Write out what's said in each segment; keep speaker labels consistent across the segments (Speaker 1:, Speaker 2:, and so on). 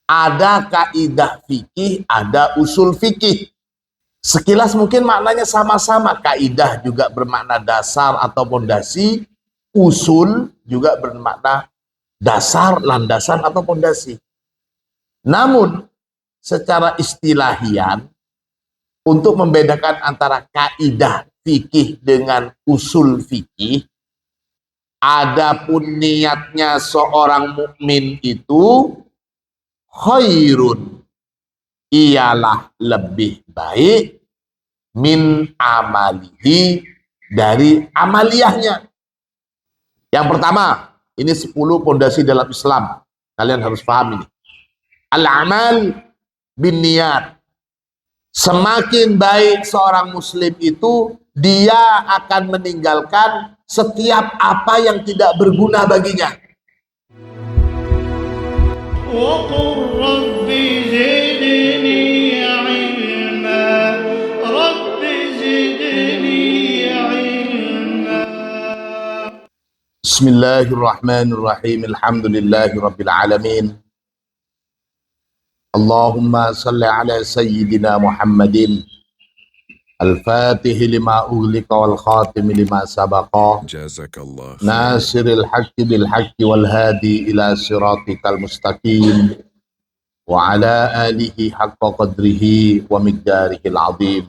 Speaker 1: Ada kaidah fikih, ada usul fikih. Sekilas mungkin maknanya sama-sama. Kaidah juga bermakna dasar atau pondasi, usul juga bermakna dasar, landasan atau pondasi. Namun secara istilahian, untuk membedakan antara kaidah fikih dengan usul fikih, adapun niatnya seorang mukmin itu khairun, ialah lebih baik, min amalihi, dari amaliyahnya. Yang pertama, ini 10 pondasi dalam Islam. Kalian harus paham ini. Al-amal bin niyat. Semakin baik seorang muslim itu, dia akan meninggalkan setiap apa yang tidak berguna baginya. Bismillahirrahmanirrahim. Alhamdulillahirabbil alamin. Allahumma salli ala sayyidina Muhammadin al-fatih lima ughliqa wal khatim lima sabaqa, jazakallah, nasiril haqqi bil haqqi wal hadi ila siratikal mustaqim, wa ala alihi haqqa qadrihi wa miqdarihil azim.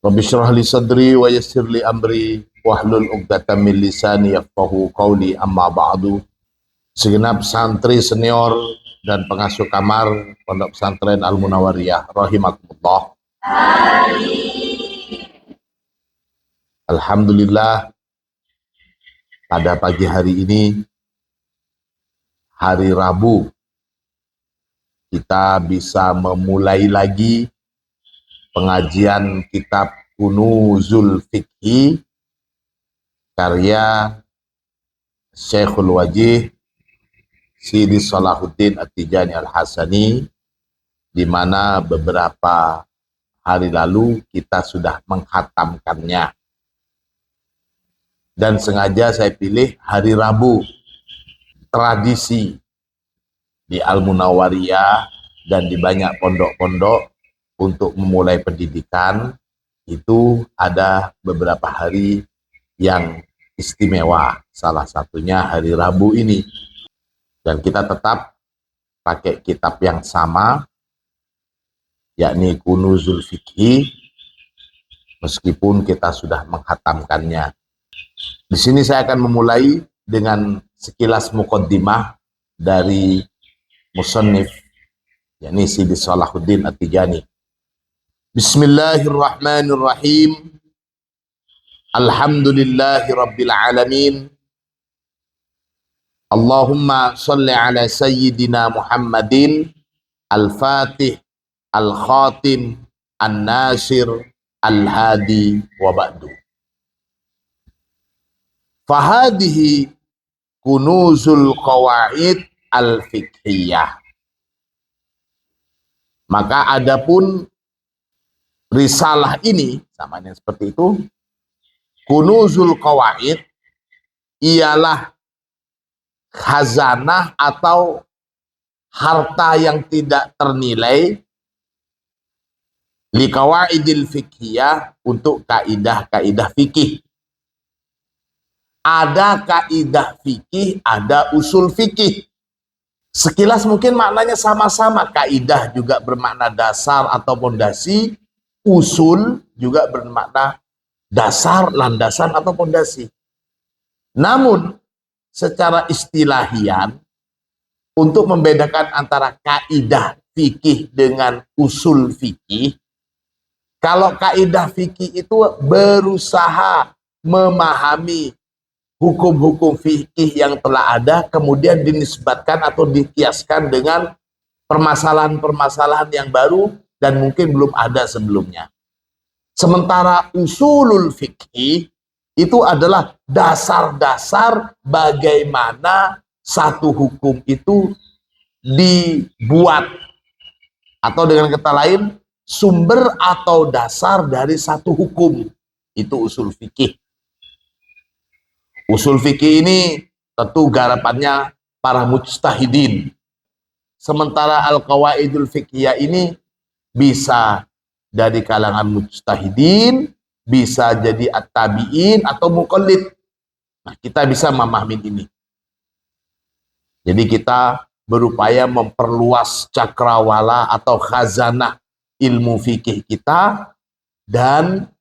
Speaker 1: Rabbi shrah li sadri wa yassir li amri wahlul 'uqdatam min lisani yafqahu qawli, amma ba'du. Segenap santri senior dan pengasuh kamar Pondok Pesantren Al-Munawwariyah rahimakumullah. Alhamdulillah, pada pagi hari ini, hari Rabu, kita bisa memulai lagi pengajian kitab Kunuzul Fikhi karya Syekhul Wajih Sidi Salahuddin At-Tijani Al-Hasani, di mana beberapa hari lalu kita sudah menghatamkannya. Dan sengaja saya pilih hari Rabu. Tradisi di Al-Munawwariyah dan di banyak pondok-pondok untuk memulai pendidikan itu ada beberapa hari yang istimewa. Salah satunya hari Rabu ini. Dan kita tetap pakai kitab yang sama, yakni Kunuzul Fikhi, meskipun kita sudah menghatamkannya. Di sini saya akan memulai dengan sekilas muqaddimah dari musannif, yakni Sidi Salahuddin At-Tijani. Bismillahirrahmanirrahim. Alhamdulillahi rabbil alamin. Allahumma salli ala sayyidina Muhammadin al-fatih, al-khatim, an-nasir, al-hadi, wa ba'du. Fahadihi kunuzul qawaid al-fiqhiyah. Maka adapun risalah ini, samanya seperti itu, kunuzul qawaid ialah khazanah atau harta yang tidak ternilai li qawaidil fiqhiyah, untuk kaidah-kaidah fikih. Ada kaidah fikih, ada usul fikih. Sekilas mungkin maknanya sama-sama. Kaidah juga bermakna dasar atau pondasi, usul juga bermakna dasar, landasan atau pondasi. Namun secara istilahian, untuk membedakan antara kaidah fikih dengan usul fikih, kalau kaidah fikih itu berusaha memahami hukum-hukum fikih yang telah ada, kemudian dinisbatkan atau dikiaskan dengan permasalahan-permasalahan yang baru dan mungkin belum ada sebelumnya. Sementara usulul fikih itu adalah dasar-dasar bagaimana satu hukum itu dibuat. Atau dengan kata lain, sumber atau dasar dari satu hukum. Itu usul fikih. Usul fikih ini tentu garapannya para mujtahidin. Sementara al-qawaidul fiqhiyah ini bisa dari kalangan mujtahidin, bisa jadi at-tabi'in atau muqallid. Nah, kita bisa memahami ini. Jadi kita berupaya memperluas cakrawala atau khazanah ilmu fikih kita, dan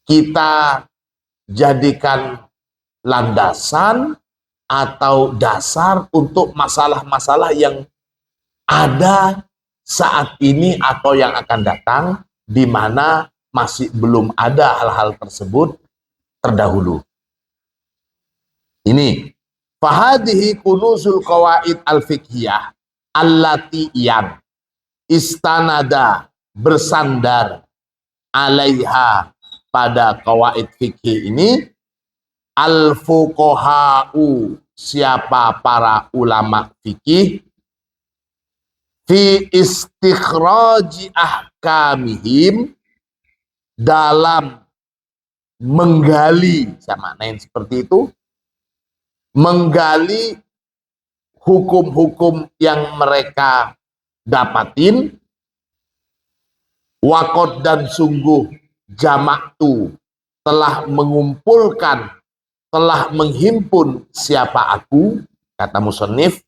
Speaker 1: kita jadikan landasan atau dasar untuk masalah-masalah yang ada saat ini atau yang akan datang, di mana masih belum ada hal-hal tersebut terdahulu. Ini fahadihi kunuzul qawaid al-fiqhiyah allati yang istanada bersandar alaiha pada qawaid fikih ini al-fuqaha'u, siapa para ulama fikih, fi istikhraji ahkamihim, dalam menggali, sama maknain seperti itu, menggali hukum-hukum yang mereka dapatin, wakot dan sungguh jamak tu telah mengumpulkan, telah menghimpun siapa aku, kata musannif,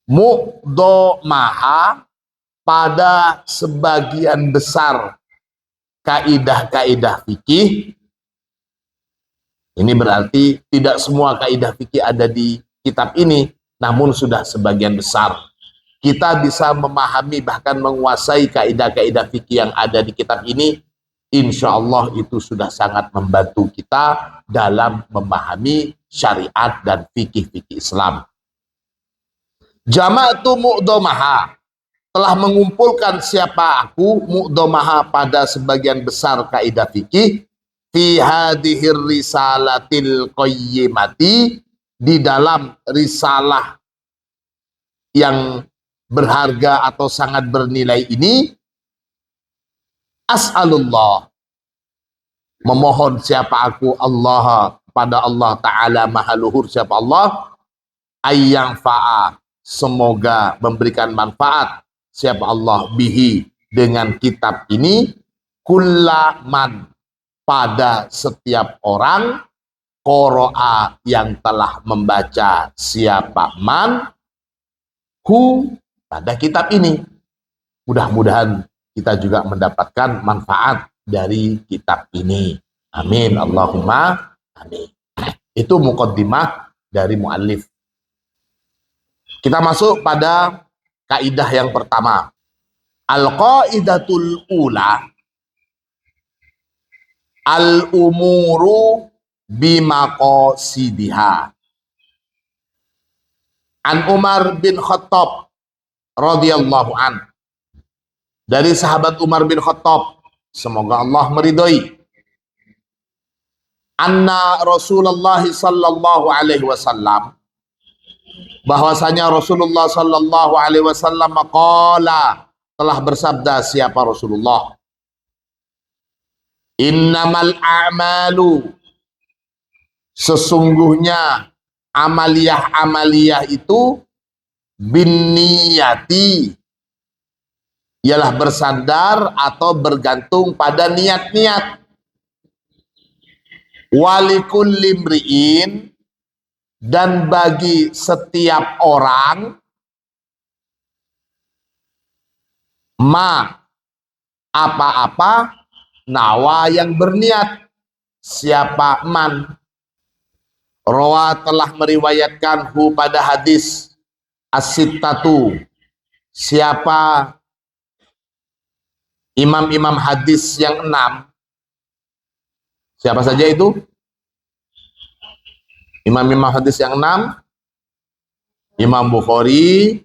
Speaker 1: muqdomaha, pada sebagian besar kaidah-kaidah fikih. Ini berarti tidak semua kaidah fikih ada di kitab ini, namun sudah sebagian besar. Kita bisa memahami bahkan menguasai kaidah-kaidah fikih yang ada di kitab ini. Insya Allah itu sudah sangat membantu kita dalam memahami syariat dan fikih-fikih Islam. Jama'atu mu'domaha, telah mengumpulkan siapa aku, mu'domaha, pada sebagian besar kaidah fikih, fi hadhir risalatil qayyimati, di dalam risalah yang berharga atau sangat bernilai ini. As'alullah, memohon siapa aku, Allah, pada Allah Ta'ala Maha Luhur siapa Allah, ayyang fa'a, semoga memberikan manfaat siapa Allah, bihi, dengan kitab ini, kullaman, pada setiap orang, qoro'a, yang telah membaca siapa man, hu, pada kitab ini. Mudah-mudahan kita juga mendapatkan manfaat dari kitab ini. Amin. Allahumma amin. Itu muqaddimah dari muallif. Kita masuk pada kaidah yang pertama. Al-qaidatul ula, al-umuru bimaqasidiha. An Umar bin Khattab radhiyallahu an, dari sahabat Umar bin Khattab, semoga Allah meridhoi, anna Rasulullah sallallahu alaihi wasallam, bahwasanya Rasulullah sallallahu alaihi wasallam qala, telah bersabda siapa Rasulullah, innamal a'malu, sesungguhnya amaliyah-amaliyah itu binniyati, ialah bersandar atau bergantung pada niat-niat. Walikulli mri'in, dan bagi setiap orang, ma, apa-apa, nawa, yang berniat, siapa man. Rawa, telah meriwayatkan hu, pada hadis, as-sittatu, siapa imam-imam hadis yang 6. Siapa saja itu? Imam-imam hadis yang 6. Imam Bukhari,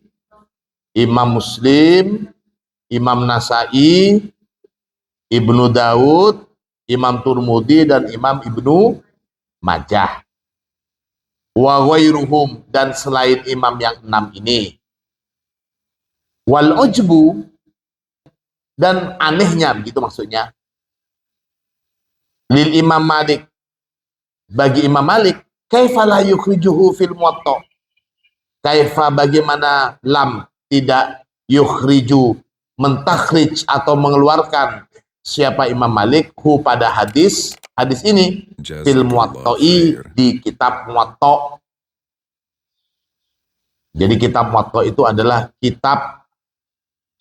Speaker 1: Imam Muslim, Imam Nasai, Ibnu Daud, Imam Turmudi, dan Imam Ibnu Majah. Wa ghairuhum, dan selain imam yang 6 ini. Wal ujbu, dan anehnya, begitu maksudnya, lil Imam Malik, bagi Imam Malik, kaifa la yukhrijuhu fil Muwatta, Kaifa bagaimana lam tidak yukhriju mentakhrij atau mengeluarkan siapa Imam Malik hu pada hadis ini fil Muwatta'i di kitab Muwatta. Jadi kitab Muwatta itu adalah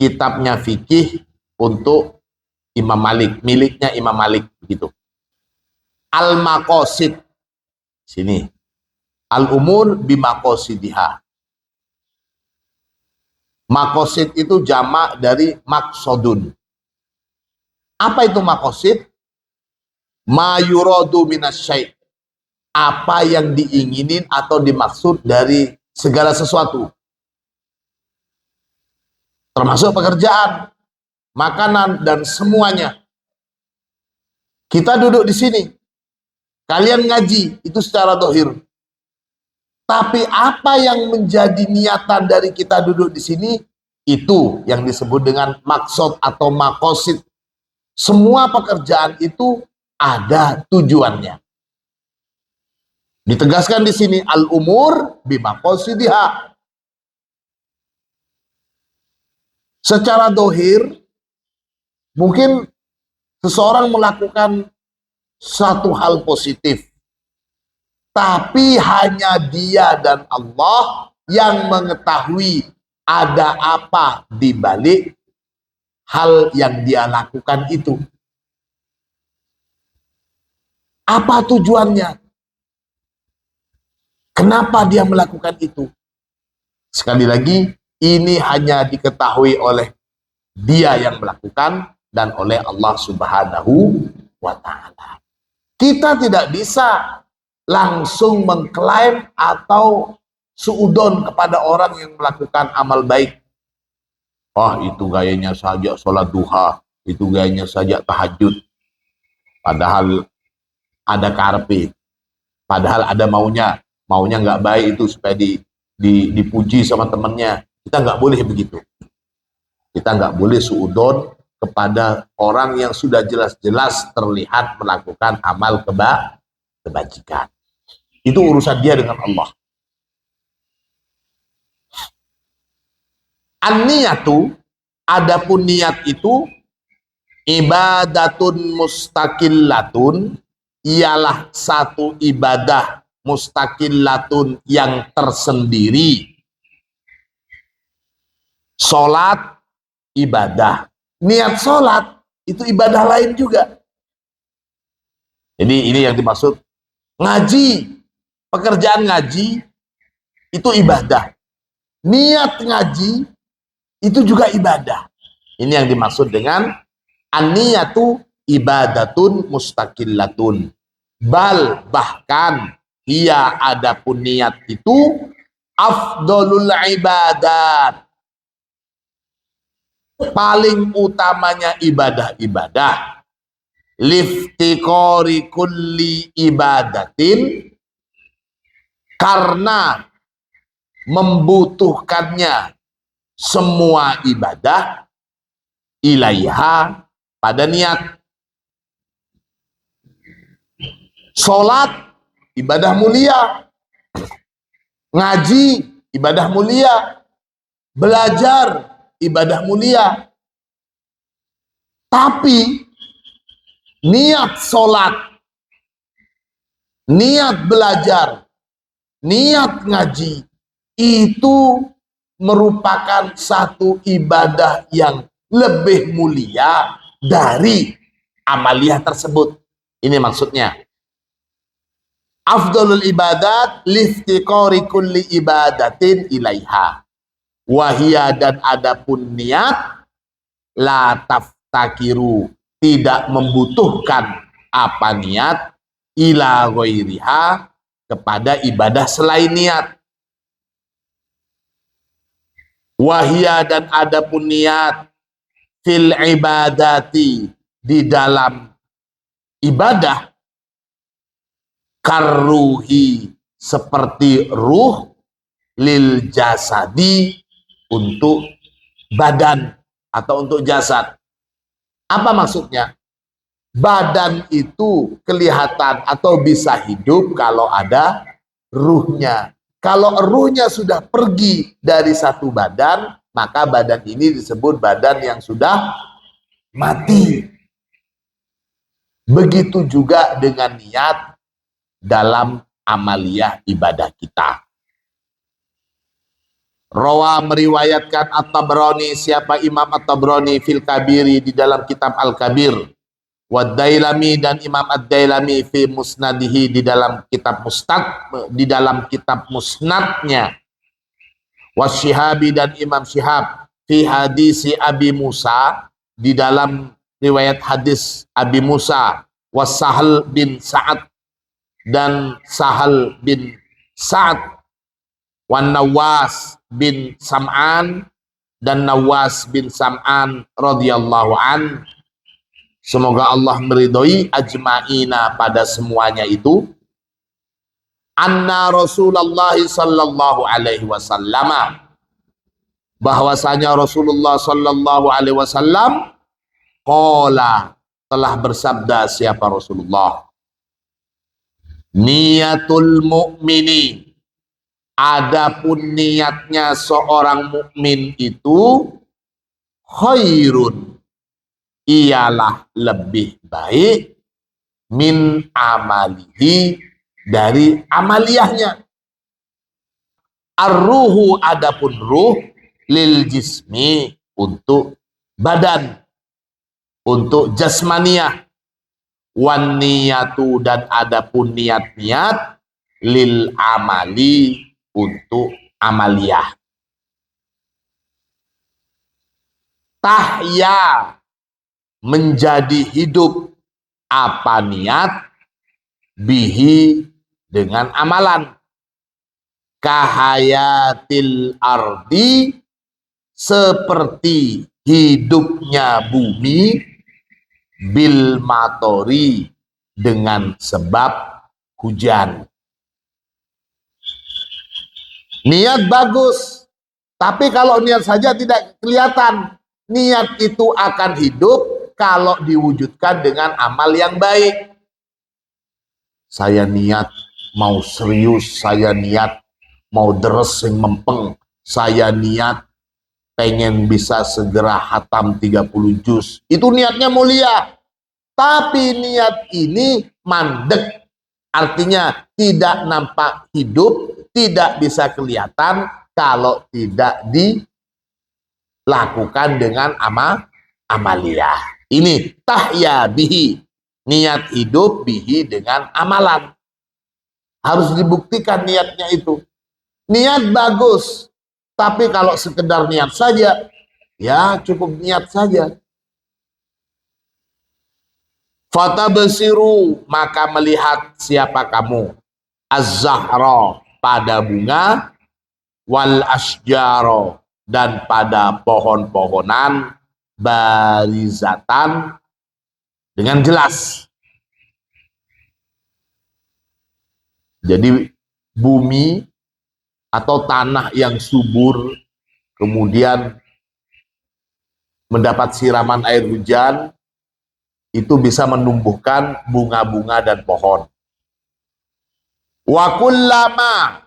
Speaker 1: kitabnya fikih untuk Imam Malik, miliknya Imam Malik begitu. Al-Maqasid sini. Al-umur bimaqasidiha. Maqasid itu jamak dari maksudun. Apa itu maqasid? Ma yuradu minasyai'. Apa yang diinginin atau dimaksud dari segala sesuatu. Termasuk pekerjaan, makanan, dan semuanya. Kita duduk di sini. Kalian ngaji, itu secara dohir. Tapi apa yang menjadi niatan dari kita duduk di sini, itu yang disebut dengan maksud atau maqasid. Semua pekerjaan itu ada tujuannya. Ditegaskan di sini al-umur bimaqasidiha. Secara dohir, mungkin seseorang melakukan satu hal positif. Tapi hanya dia dan Allah yang mengetahui ada apa di balik hal yang dia lakukan itu. Apa tujuannya? Kenapa dia melakukan itu? Sekali lagi, ini hanya diketahui oleh dia yang melakukan dan oleh Allah Subhanahu wa Ta'ala. Kita tidak bisa langsung mengklaim atau suudon kepada orang yang melakukan amal baik. Oh, itu gayanya saja sholat duha, itu gayanya saja tahajud. Padahal ada karpe, padahal ada maunya nggak baik itu supaya dipuji sama temannya. Kita nggak boleh begitu. Kita nggak boleh suudon kepada orang yang sudah jelas-jelas terlihat melakukan amal kebajikan. Itu urusan dia dengan Allah. An-niyatu, adapun niat itu ibadatun mustaqillatun, ialah satu ibadah mustaqillatun yang tersendiri. Salat ibadah. Niat salat itu ibadah lain juga. Jadi ini yang dimaksud ngaji. Pekerjaan ngaji itu ibadah. Niat ngaji itu juga ibadah. Ini yang dimaksud dengan an-niyatu ibadatun mustaqillatun. Bal bahkan ia adapun niat itu afdalul ibadat. Paling utamanya ibadah-ibadah. Liftiqori kulli ibadatin, karena membutuhkannya semua ibadah ilaiha pada niat. Salat ibadah mulia, ngaji ibadah mulia, belajar ibadah mulia. Tapi niat salat, niat belajar, niat ngaji itu merupakan satu ibadah yang lebih mulia dari amaliyah tersebut. Ini maksudnya. Afdalul ibadat liftiqari kulli ibadatin ilaiha. Wahia, dan adapun niat la taftakiru, tidak membutuhkan apa niat ila ghairiha, kepada ibadah selain niat. Wahia, dan adapun niat fil ibadati, di dalam ibadah, karruhi, seperti ruh, lil jasadi, untuk badan atau untuk jasad. Apa maksudnya? Badan itu kelihatan atau bisa hidup kalau ada ruhnya. Kalau ruhnya sudah pergi dari satu badan, maka badan ini disebut badan yang sudah mati. Begitu juga dengan niat dalam amaliyah ibadah kita. Rawa meriwayatkan At-Tabrani, siapa Imam At-Tabrani fil Kabiri di dalam kitab Al-Kabir, Wad-Dailami dan Imam Ad-Dailami fi Musnadihi di dalam kitab Musnadnya, Wasyihabi dan Imam Syihab fi hadisi Abi Musa di dalam riwayat hadis Abi Musa, Wasahal bin Sa'ad dan Sahal bin Sa'ad, wan Nawas bin Sam'an dan Nawas bin Sam'an radhiyallahu an. Semoga Allah meridhoi ajma'ina pada semuanya itu. Anna Rasulullah sallallahu alaihi wasallam, bahwasanya Rasulullah sallallahu alaihi wasallam qala, telah bersabda. Siapa Rasulullah? Niyatul mu'mini, adapun niatnya seorang mukmin itu khairun, ialah lebih baik, min amalihi, dari amaliyahnya. Ar-ruhu, adapun ruh, lil jismi, untuk badan, untuk jasmaniyah. Wan niyatu, dan adapun niat-niat, lil amali, untuk amaliyah. Tahya, menjadi hidup, apa niat, bihi, dengan amalan. Kahayatil ardi, seperti hidupnya bumi, bil matori, dengan sebab hujan. Niat bagus, tapi kalau niat saja tidak kelihatan. Niat itu akan hidup kalau diwujudkan dengan amal yang baik. Saya niat mau serius, saya niat mau deres yang mempeng, saya niat pengen bisa segera hatam 30 juz. Itu niatnya mulia. Tapi niat ini mandek, artinya tidak nampak hidup, tidak bisa kelihatan kalau tidak dilakukan dengan amaliyah. Ini tahya bihi, niat hidup bihi, dengan amalan. Harus dibuktikan niatnya itu. Niat bagus, tapi kalau sekedar niat saja, ya cukup niat saja. Fatabsiru, maka melihat siapa kamu, az-zahra, pada bunga, wal asjaro, dan pada pohon-pohonan, barizatan, dengan jelas. Jadi bumi atau tanah yang subur, kemudian mendapat siraman air hujan, itu bisa menumbuhkan bunga-bunga dan pohon. Wa kullama,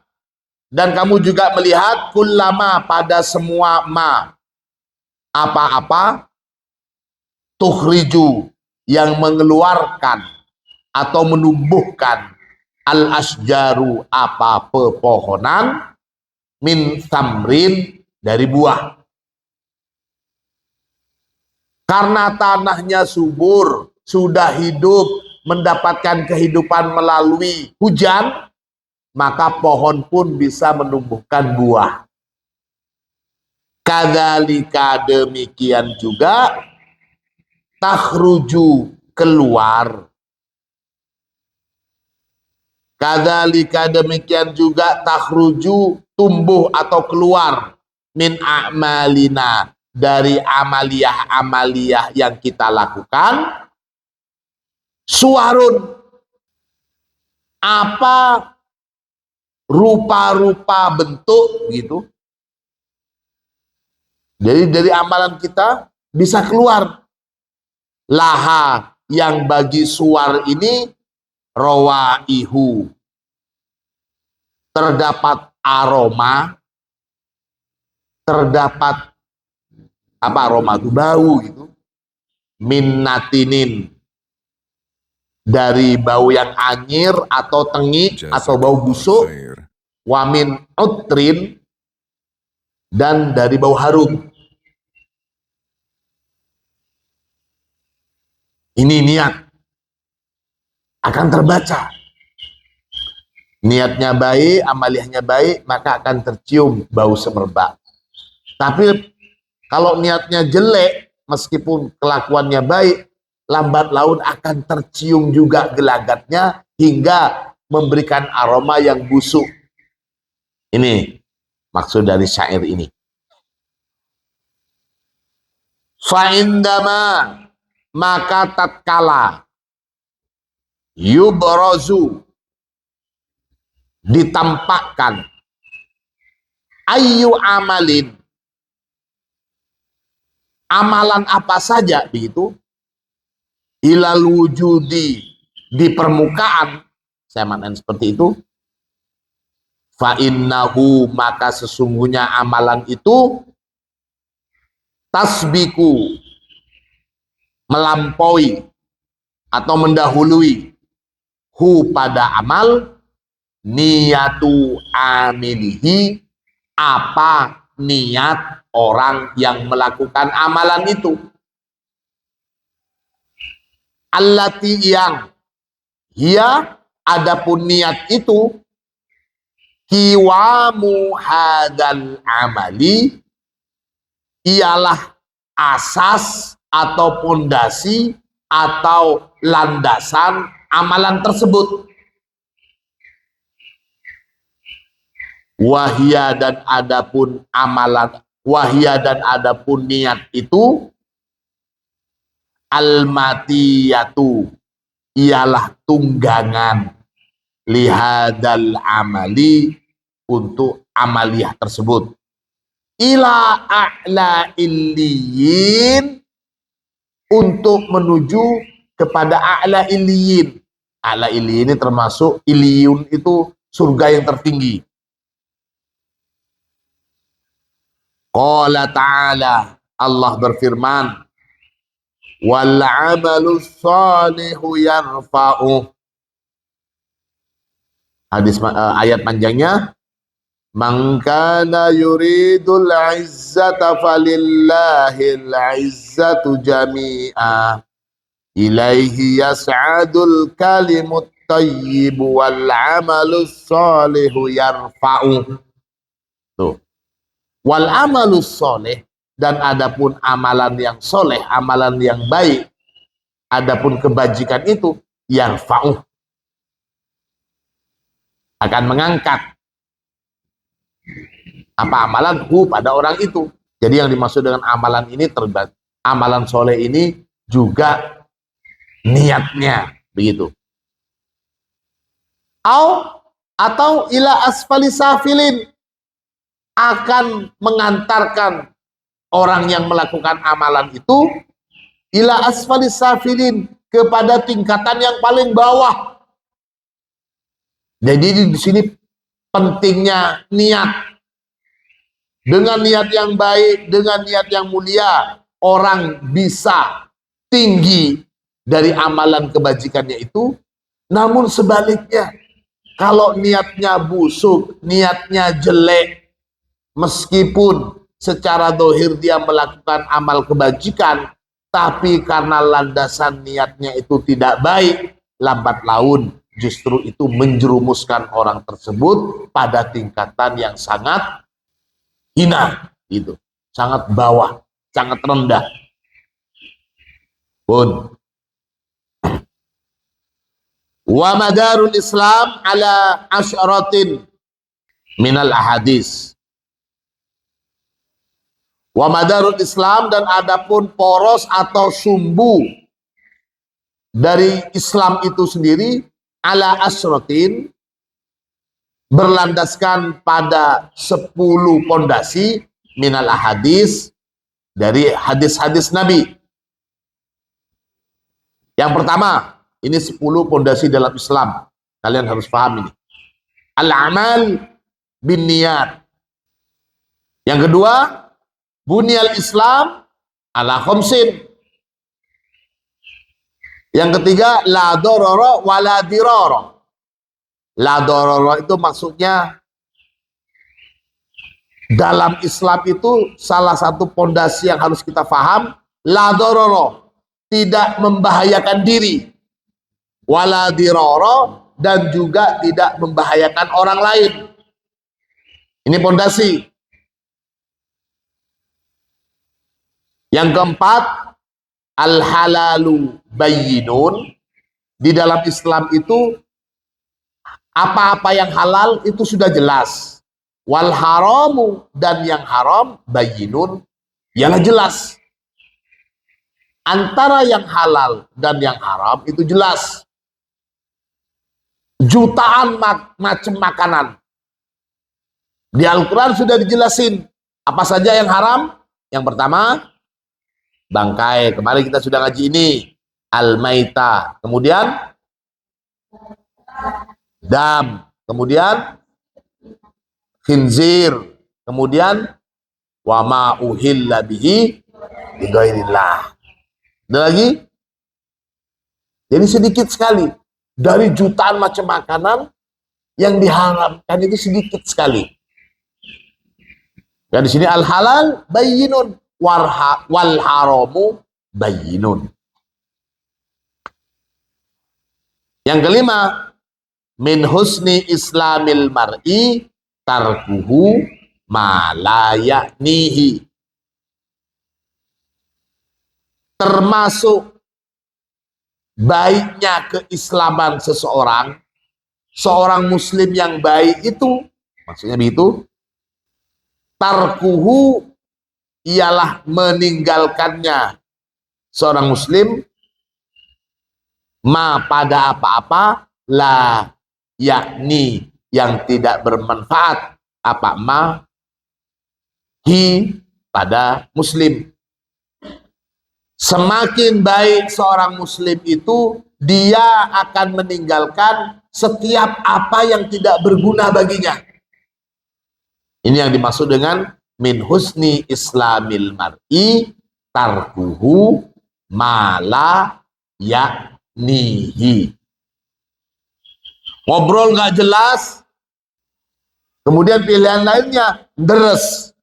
Speaker 1: dan kamu juga melihat kullama, pada semua ma, apa-apa, tukhriju, yang mengeluarkan atau menumbuhkan, al-asjaru, apa pepohonan, min samrin, dari buah. Karena tanahnya subur, sudah hidup, mendapatkan kehidupan melalui hujan, maka pohon pun bisa menumbuhkan buah. Kadzalika, demikian juga, takhruju, keluar. Kadzalika, demikian juga, takhruju, tumbuh atau keluar, min a'malina, dari amaliyah-amaliyah yang kita lakukan, suwarun, apa rupa-rupa bentuk gitu. Jadi dari amalan kita bisa keluar. Laha, yang bagi suwar ini, rawaihu, terdapat aroma, terdapat apa aroma itu bau gitu, min natinin, dari bau yang anyir atau tengik atau bau busuk, wamin utrin, dan dari bau harum. Ini niat akan terbaca. Niatnya baik, amaliyahnya baik, maka akan tercium bau semerbak. Tapi kalau niatnya jelek, meskipun kelakuannya baik, lambat laun akan tercium juga gelagatnya hingga memberikan aroma yang busuk. Ini maksud dari syair ini. Fa'indama, maka tatkala yubrazu, ditampakkan, ayu amalin, amalan apa saja begitu, ilal wujudi, di permukaan, saya maknain seperti itu, fa innahu, maka sesungguhnya amalan itu tasbiku, melampaui atau mendahului, hu pada amal, niyatu amilihi, apa niat orang yang melakukan amalan itu. Allati, yang hiya, adapun niat itu, kiwamu hadal amali, ialah asas atau pondasi atau landasan amalan tersebut. Wahia, dan adapun amalan, wahia, dan adapun niat itu, al-matiyatu, ialah tunggangan, lihadal amali, untuk amaliyah tersebut, ila a'la illiyin, untuk menuju kepada a'la illiyin. A'la illiyin ini termasuk illiyun, itu surga yang tertinggi. Qala ta'ala, Allah berfirman, wal amalu shalihu yarfa'u. Ayat panjangnya, man kana yuridul izzata falillahil izzatu jami'a, ilaihi yas'adul kalimut thayyib wal amalus shalihu yarfa'u. Tuh. Wal amalus sholih, dan adapun amalan yang soleh, amalan yang baik, adapun kebajikan itu, yarfa'u, akan mengangkat apa amalan hu pada orang itu. Jadi yang dimaksud dengan amalan ini amalan soleh ini juga niatnya begitu. Atau ila asfali safilin, akan mengantarkan orang yang melakukan amalan itu ila asfali safilin, kepada tingkatan yang paling bawah. Jadi di sini pentingnya niat. Dengan niat yang baik, dengan niat yang mulia, orang bisa tinggi dari amalan kebajikannya itu. Namun sebaliknya, kalau niatnya busuk, niatnya jelek, meskipun secara dohir dia melakukan amal kebajikan, tapi karena landasan niatnya itu tidak baik, lambat laun justru itu menjerumuskan orang tersebut pada tingkatan yang sangat hina, gitu, sangat bawah, sangat rendah. Pun wa madarul Islam ala asyaratin minal ahadis. Wa madarul Islam, dan adapun poros atau sumbu dari Islam itu sendiri, ala asyratin, berlandaskan pada 10 pondasi, minal ahadis, dari hadis-hadis Nabi. Yang pertama, ini 10 pondasi dalam Islam. Kalian harus paham ini. Al-amal bin niyat. Yang kedua, bunyal Islam ala khamsin. Yang ketiga, la dororo wala diroro. La dororo itu maksudnya dalam Islam itu salah satu pondasi yang harus kita paham, la dororo, tidak membahayakan diri, wala diroro, dan juga tidak membahayakan orang lain. Ini pondasi. Yang keempat, al-halalu bayyinun. Di dalam Islam itu apa-apa yang halal itu sudah jelas. Wal haramu, dan yang haram bayyinun, ialah jelas. Antara yang halal dan yang haram itu jelas. Jutaan macam makanan. Di Al-Quran sudah dijelasin apa saja yang haram. Yang pertama, bangkai. Kemarin kita sudah ngaji ini. Al-maita. Kemudian dam. Kemudian khinzir. Kemudian wa ma uhilla bihi bighairillah. Ada lagi? Jadi sedikit sekali. Dari jutaan macam makanan yang diharamkan itu sedikit sekali. Dan di sini al-halal bayyinun wal haramu bayyinun. Yang kelima, min husni islamil mar'i tarkuhu ma la ya'nihi. Termasuk baiknya keislaman seseorang, seorang muslim yang baik itu, maksudnya begitu, tarkuhu ialah meninggalkannya seorang muslim ma pada apa-apa la yakni yang tidak bermanfaat apa ma hi pada muslim. Semakin baik seorang muslim itu, dia akan meninggalkan setiap apa yang tidak berguna baginya. Ini yang dimaksud dengan min husni islamil mar'i tarkuhu ma la ya'nihi. Ngobrol nggak jelas, kemudian pilihan lainnya deres.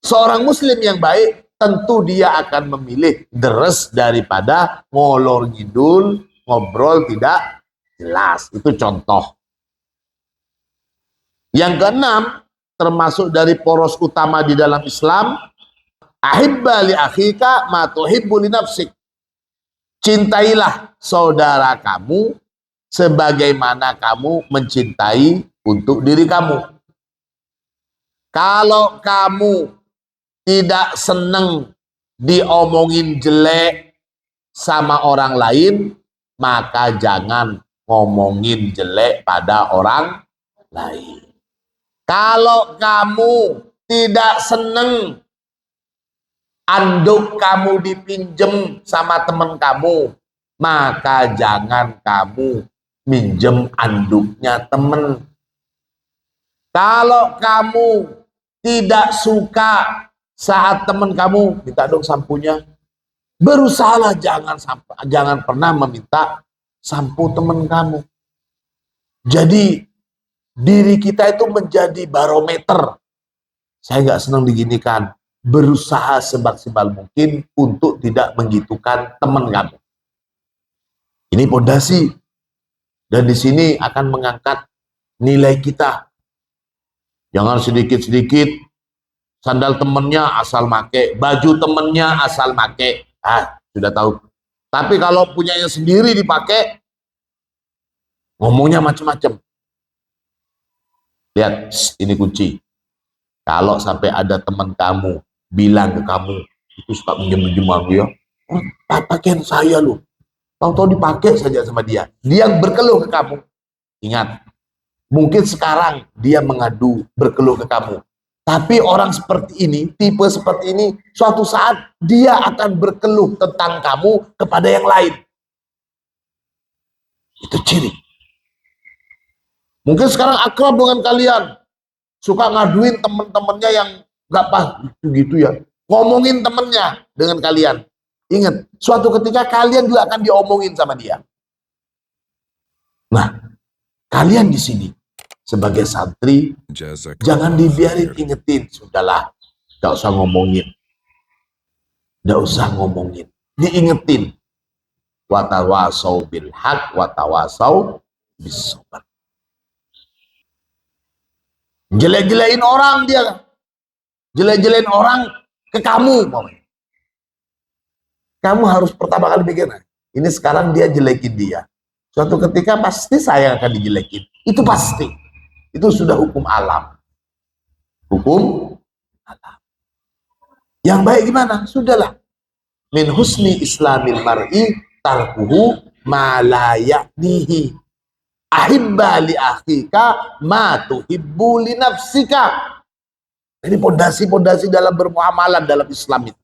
Speaker 1: Seorang muslim yang baik tentu dia akan memilih deres daripada ngolor ngidul, ngobrol tidak jelas. Itu contoh. Yang keenam, termasuk dari poros utama di dalam Islam, ahibba li akhika ma tuhibbu li nafsik. Cintailah saudara kamu sebagaimana kamu mencintai untuk diri kamu. Kalau kamu tidak senang diomongin jelek sama orang lain, maka jangan ngomongin jelek pada orang lain. Kalau kamu tidak senang anduk kamu dipinjem sama teman kamu, maka jangan kamu minjem anduknya teman. Kalau kamu tidak suka saat teman kamu minta dong sampunya, berusahalah jangan pernah meminta sampo teman kamu. Jadi diri kita itu menjadi barometer. Saya nggak senang diginikan. Berusaha semaksimal mungkin untuk tidak menggitukan teman kamu. Ini pondasi, dan di sini akan mengangkat nilai kita. Jangan sedikit-sedikit sandal temennya asal make, baju temennya asal make. Sudah tahu. Tapi kalau punyanya sendiri dipakai, ngomongnya macam-macam. Lihat, ini kunci. Kalau sampai ada teman kamu bilang ke kamu, itu suka minjem-minjem aku ya, pakaian saya loh. Tahu-tahu dipakai saja sama dia. Dia berkeluh ke kamu. Ingat, mungkin sekarang dia mengadu, berkeluh ke kamu. Tapi orang seperti ini, tipe seperti ini, suatu saat dia akan berkeluh tentang kamu kepada yang lain. Itu ciri. Mungkin sekarang akrab dengan kalian. suka ngaduin temen-temennya yang gak pas gitu ya, ngomongin temennya dengan kalian. Ingat, suatu ketika kalian juga akan diomongin sama dia. Nah, kalian di sini sebagai santri jangan dibiarin ingetin, sudahlah, gak usah ngomongin, diingetin. Watawasau bil haq, watawasau bis sabr. Jelek-jelekin orang dia, jelek-jelekin orang ke kamu, kamu harus pertama kali mikir, ini sekarang dia jelekin dia, suatu ketika pasti saya akan dijelekin, itu pasti, itu sudah hukum alam. Yang baik gimana? Sudahlah, min husni islamil mar'i tarkuhu ma la ya'nihi, ahibba li akhika ma tuhibbu li nafsika. Ini pondasi-pondasi dalam bermuamalah dalam Islam itu.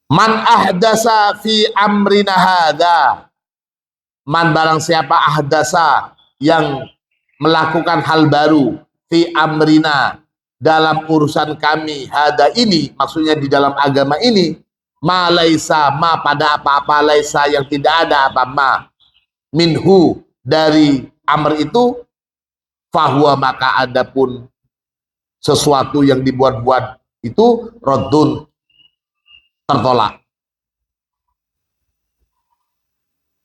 Speaker 1: Man ahdasa fi amrina hadza, man barang siapa ahdasa yang melakukan hal baru, fi amrina dalam urusan kami, hada ini maksudnya di dalam agama ini, ma laisa, ma pada apa-apa, laisa yang tidak ada apa, ma minhu dari amr itu, fahuwa maka adapun sesuatu yang dibuat-buat itu raddun, tertolak.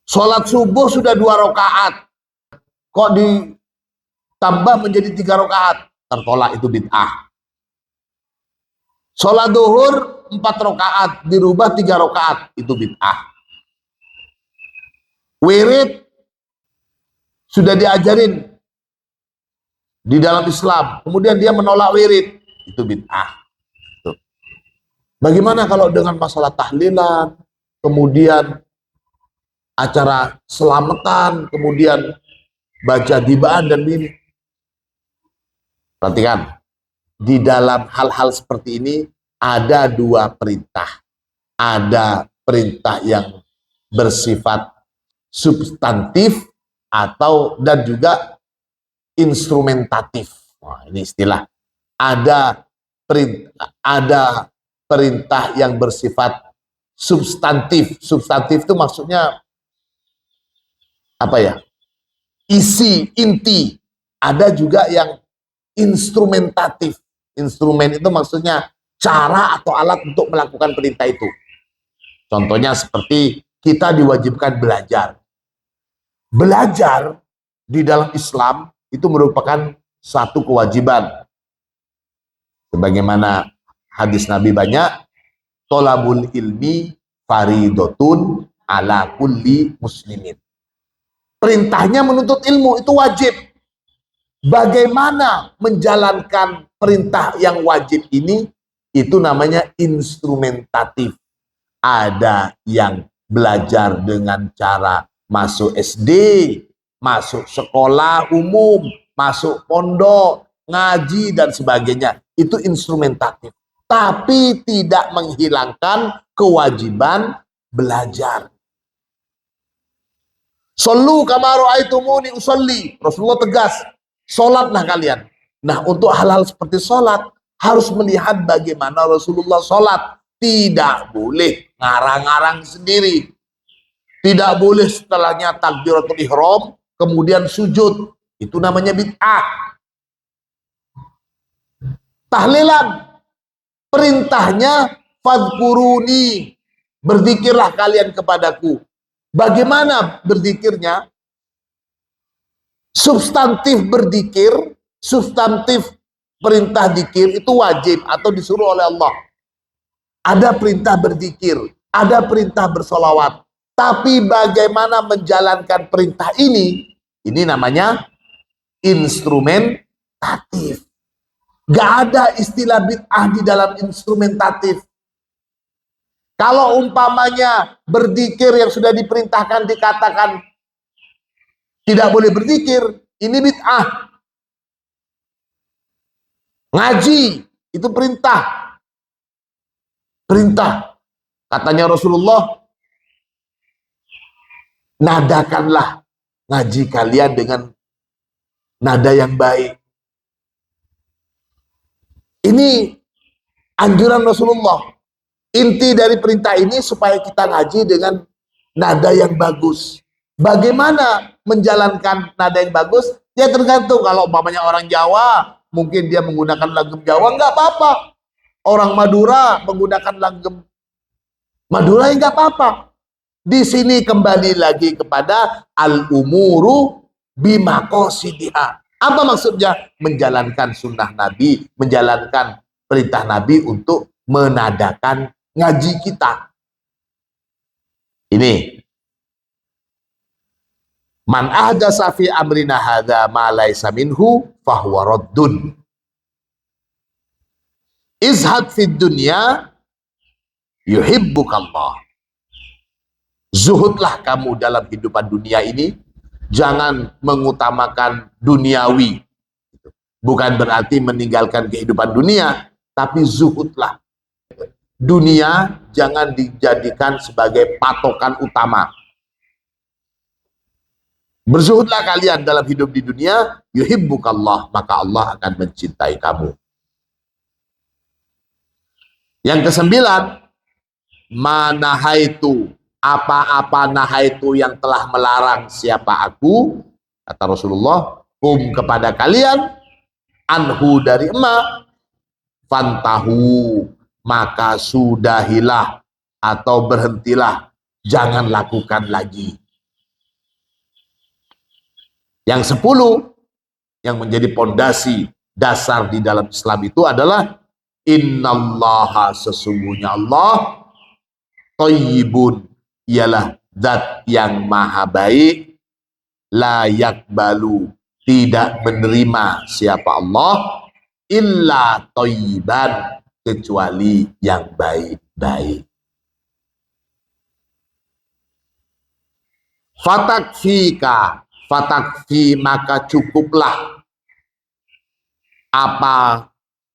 Speaker 1: Sholat subuh sudah 2 rakaat, kok ditambah menjadi 3 rakaat, tertolak, itu bid'ah. Sholat duhur 4 rakaat dirubah 3 rakaat, itu bid'ah. Wirid sudah diajarin di dalam Islam, kemudian dia menolak wirid, itu bid'ah. Bagaimana kalau dengan masalah tahlilan, kemudian acara selamatan, kemudian baca dibaan dan ini? Perhatikan, di dalam hal-hal seperti ini ada 2 perintah. Ada perintah yang bersifat substantif dan juga instrumentatif. Nah, ini istilah. Ada perintah yang bersifat substantif. Substantif itu maksudnya apa ya? Isi, inti. Ada juga yang instrumentatif. Instrumen itu maksudnya cara atau alat untuk melakukan perintah itu. Contohnya seperti kita diwajibkan belajar. Belajar di dalam Islam itu merupakan satu kewajiban. Sebagaimana hadis Nabi banyak, tolabul ilmi faridotun ala kulli muslimin. Perintahnya menuntut ilmu, itu wajib. Bagaimana menjalankan perintah yang wajib ini, itu namanya instrumentatif. Ada yang belajar dengan cara masuk SD, masuk sekolah umum, masuk pondok, ngaji dan sebagainya. Itu instrumentatif. Tapi tidak menghilangkan kewajiban belajar. Sallu kama ra'aitumuni usolli. Rasulullah tegas, sholatlah kalian. Nah, untuk hal-hal seperti sholat, harus melihat bagaimana Rasulullah sholat. Tidak boleh ngarang-ngarang sendiri. Tidak boleh setelahnya takbiratul ihram, kemudian sujud. Itu namanya bid'ah. Tahlilan, perintahnya fadhkuruni, berzikirlah kalian kepadaku. Bagaimana berzikirnya? Substantif berzikir, substantif perintah zikir itu wajib atau disuruh oleh Allah. Ada perintah berzikir, ada perintah bersolawat. Tapi bagaimana menjalankan perintah ini namanya instrumentatif. Gak ada istilah bid'ah di dalam instrumentatif. Kalau umpamanya berzikir yang sudah diperintahkan dikatakan tidak boleh berzikir, ini bid'ah. Ngaji, itu perintah. Perintah. Katanya Rasulullah, nadakanlah ngaji kalian dengan nada yang baik. Ini anjuran Rasulullah. Inti dari perintah ini supaya kita ngaji dengan nada yang bagus. Bagaimana menjalankan nada yang bagus? Ya tergantung. Kalau umpamanya orang Jawa, mungkin dia menggunakan langgam Jawa, nggak apa-apa. Orang Madura menggunakan langgam Madura, ya nggak apa-apa. Di sini kembali lagi kepada al-umuru bimaqasidiha. Apa maksudnya? Menjalankan sunnah Nabi, menjalankan perintah Nabi untuk menadakan ngaji kita. Ini. Man ahdasa fi amrina hadza ma laisa minhu fahuwa raddun. Izhad fid dunya yuhibbukallah. Zuhudlah kamu dalam kehidupan dunia ini, jangan mengutamakan duniawi. Bukan berarti meninggalkan kehidupan dunia, tapi zuhudlah. Dunia jangan dijadikan sebagai patokan utama. Berzuhudlah kalian dalam hidup di dunia, yuhibbukallah, maka Allah akan mencintai kamu. Yang kesembilan, manahaitu, apa-apa nahaitu yang telah melarang siapa aku, kata Rasulullah, kepada kalian, anhu dari emak, fantahu, maka sudahilah atau berhentilah, jangan lakukan lagi. Yang 10 yang menjadi pondasi dasar di dalam Islam itu adalah innallaha, sesungguhnya Allah, thayyibun, ialah zat yang maha baik, la yakbalu, tidak menerima siapa Allah, illa thayyiban, kecuali yang baik-baik. Fatakfi, maka cukuplah apa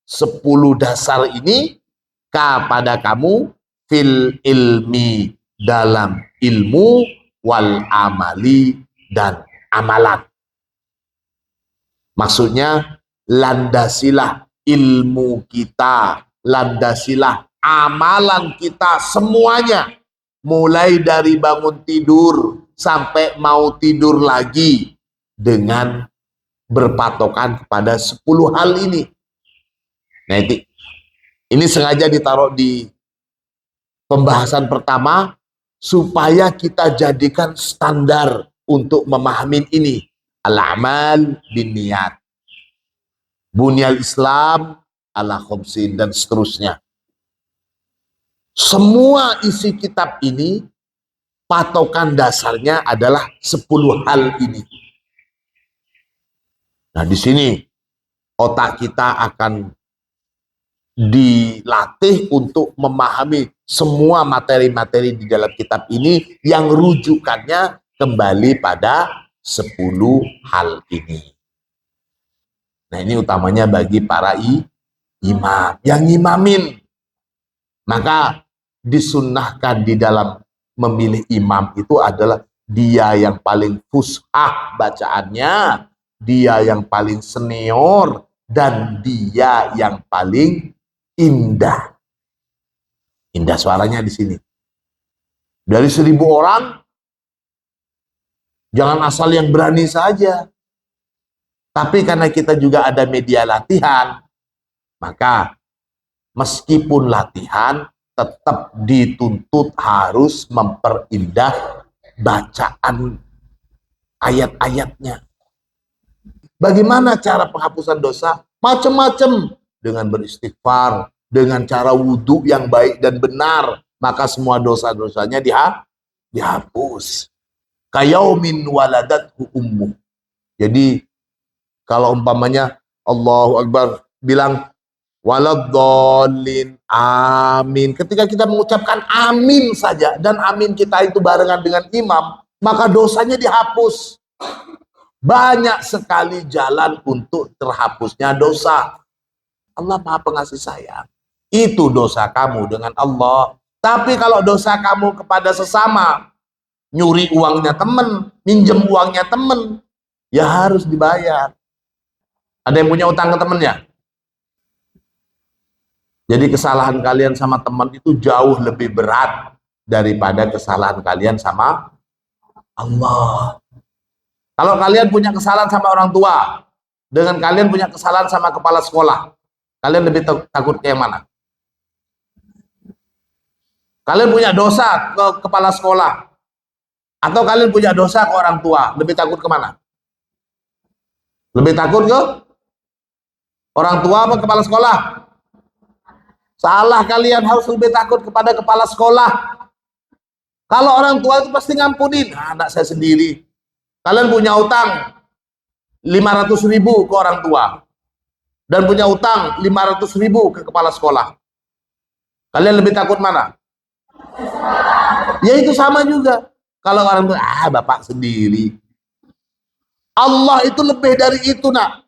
Speaker 1: 10 dasar ini kepada kamu, fil ilmi, dalam ilmu, wal amali, dan amalan. Maksudnya, landasilah ilmu kita, landasilah amalan kita semuanya, mulai dari bangun tidur sampai mau tidur lagi, dengan berpatokan kepada 10 hal ini. Nah, ini sengaja ditaruh di pembahasan pertama supaya kita jadikan standar untuk memahami ini. Al-amal bin niyat, bunyal Islam ala khomsin, dan seterusnya. Semua isi kitab ini patokan dasarnya adalah 10 hal ini. Nah, di sini otak kita akan dilatih untuk memahami semua materi-materi di dalam kitab ini yang rujukannya kembali pada 10 hal ini. Nah, ini utamanya bagi para imam yang ngimamin. Maka disunnahkan di dalam memilih imam itu adalah dia yang paling fushah bacaannya, dia yang paling senior, dan dia yang paling indah. Indah suaranya di sini. Dari 1000 orang, jangan asal yang berani saja. Tapi karena kita juga ada media latihan, maka meskipun latihan, tetap dituntut harus memperindah bacaan ayat-ayatnya. Bagaimana cara penghapusan dosa? Macam-macam. Dengan beristighfar, dengan cara wudhu yang baik dan benar, maka semua dosa-dosanya dihapus. Kayaumin waladathu ummu. Jadi kalau umpamanya Allahu Akbar bilang waladhdallin, amin. Ketika kita mengucapkan amin saja, dan amin kita itu barengan dengan imam, maka dosanya dihapus. Banyak sekali jalan untuk terhapusnya dosa. Allah Maha Pengasih Sayang. Itu dosa kamu dengan Allah. Tapi kalau dosa kamu kepada sesama, nyuri uangnya temen, minjem uangnya temen, ya harus dibayar. Ada yang punya utang ke temannya? Jadi kesalahan kalian sama teman itu jauh lebih berat daripada kesalahan kalian sama Allah. Kalau kalian punya kesalahan sama orang tua, dengan kalian punya kesalahan sama kepala sekolah, kalian lebih takut ke yang mana? Kalian punya dosa ke kepala sekolah, atau kalian punya dosa ke orang tua, lebih takut kemana? Lebih takut ke orang tua apa kepala sekolah? Salah, kalian harus lebih takut kepada kepala sekolah. Kalau orang tua itu pasti ngampunin. Nah, anak saya sendiri. Kalian punya utang 500.000 ke orang tua dan punya utang 500.000 ke kepala sekolah. Kalian lebih takut mana? Ya itu sama juga. Kalau orang tua, bapak sendiri. Allah itu lebih dari itu, nak.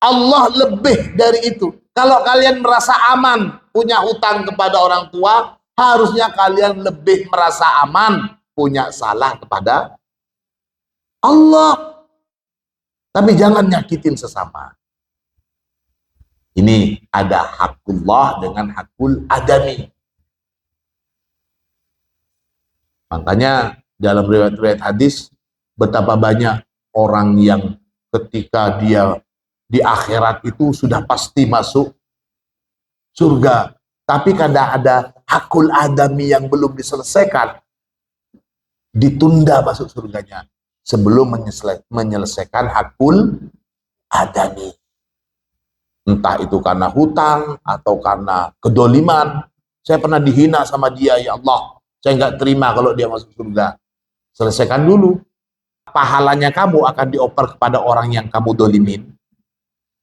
Speaker 1: Allah lebih dari itu. Kalau kalian merasa aman punya hutang kepada orang tua, harusnya kalian lebih merasa aman punya salah kepada Allah. Tapi jangan nyakitin sesama. Ini ada hakullah dengan hakul adami. Makanya dalam riwayat-riwayat hadis, betapa banyak orang yang ketika dia di akhirat itu sudah pasti masuk surga. Tapi kadang ada hakul adami yang belum diselesaikan, ditunda masuk surganya sebelum menyelesaikan hakul adami. Entah itu karena hutang atau karena kedoliman. Saya pernah dihina sama dia, ya Allah, saya nggak terima kalau dia masuk surga. Selesaikan dulu. Pahalanya kamu akan dioper kepada orang yang kamu dolimin.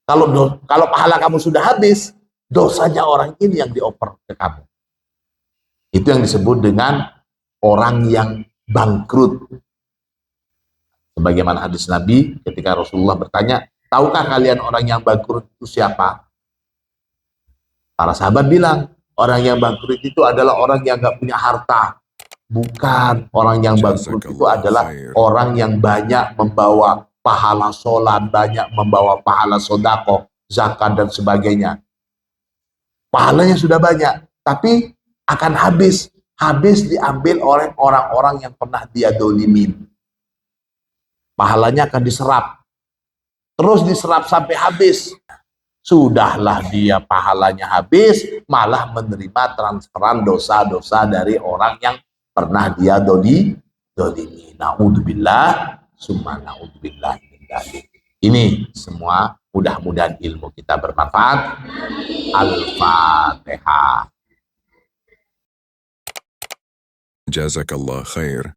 Speaker 1: Kalau pahala kamu sudah habis, dosanya orang ini yang dioper ke kamu. Itu yang disebut dengan orang yang bangkrut. Sebagaimana hadis Nabi ketika Rasulullah bertanya, tahukah kalian orang yang bangkrut itu siapa? Para sahabat bilang, orang yang bangkrut itu adalah orang yang gak punya harta. Bukan, orang yang bangkrut itu adalah orang yang banyak membawa pahala sholat, banyak membawa pahala sodako, zakat dan sebagainya. Pahalanya sudah banyak, tapi akan habis diambil oleh orang-orang yang pernah dia dolimin. Pahalanya akan diserap, terus diserap sampai habis. Sudahlah dia pahalanya habis, malah menerima transferan dosa-dosa dari orang yang pernah dia dolimi. Na'udzubillah, summa na'udzubillah. Ini semua mudah-mudahan ilmu kita bermanfaat. Al-Fatihah.
Speaker 2: Jazakallah khair.